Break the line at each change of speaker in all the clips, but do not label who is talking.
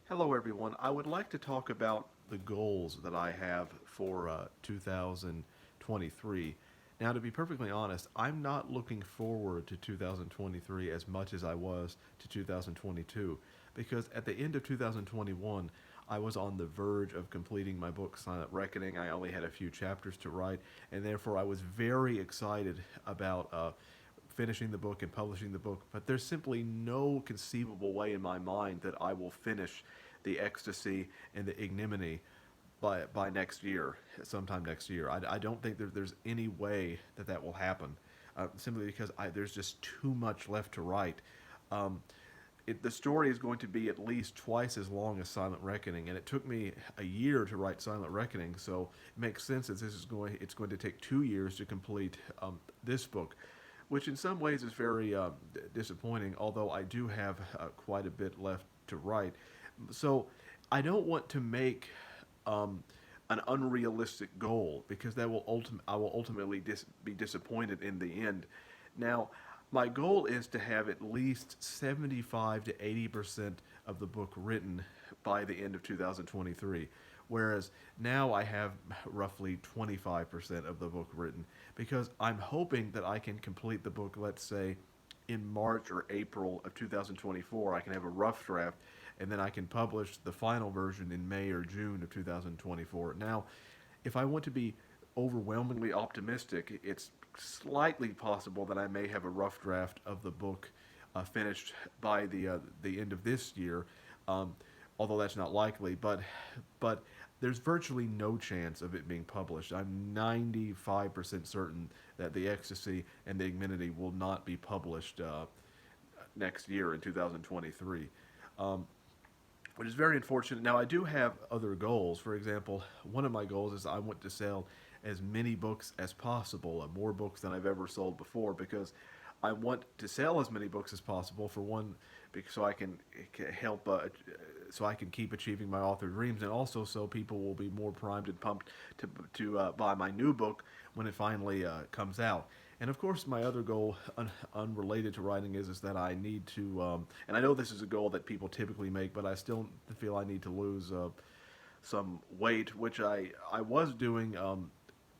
Hello, everyone. I would like to talk about the goals that I have for 2023. Now, to be perfectly honest, I'm not looking forward to 2023 as much as I was to 2022 because at the end of 2021, I was on the verge of completing my book, Silent Reckoning. I only had a few chapters to write, and therefore I was very excited about finishing the book and publishing the book, but there's simply no conceivable way in my mind that I will finish the Ecstasy and the Ignominy by next year, sometime next year. I don't think there's any way that that will happen, simply because there's just too much left to write. Um, the story is going to be at least twice as long as Silent Reckoning, and it took me a year to write Silent Reckoning, so it makes sense that it's going to take 2 years to complete this book, which in some ways is very disappointing. Although I do have quite a bit left to write, so I don't want to make um, an unrealistic goal because I will ultimately be disappointed in the end. Now, my goal is to have at least 75 to 80% of the book written by the end of 2023. Whereas now I have roughly 25% of the book written because I'm hoping that I can complete the book, let's say, in March or April of 2024. I can have a rough draft and then I can publish the final version in May or June of 2024. Now, if I want to be overwhelmingly optimistic, it's slightly possible that I may have a rough draft of the book finished by the end of this year, um, although that's not likely. But there's virtually no chance of it being published. I'm 95% certain that the Ecstasy and the Ignominy will not be published next year in 2023. Um, which is very unfortunate. Now, I do have other goals. For example, one of my goals is I want to sell as many books as possible, more books than I've ever sold before, because I want to sell as many books as possible. For one, because so I can help, so I can keep achieving my author dreams, and also so people will be more primed and pumped to buy my new book when it finally comes out. And of course, my other goal, unrelated to writing, is that I need to, and I know this is a goal that people typically make, but I still feel I need to lose some weight, which I was doing.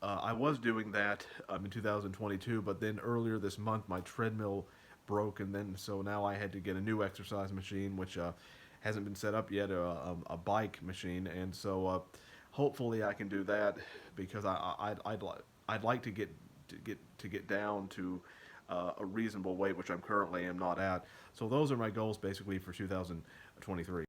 I was doing that in 2022, but then earlier this month, my treadmill broke, and then so now I had to get a new exercise machine, which hasn't been set up yet, a bike machine, and so hopefully I can do that because I'd like to get down to a reasonable weight, which I'm currently am not at. So those are my goals basically for 2023.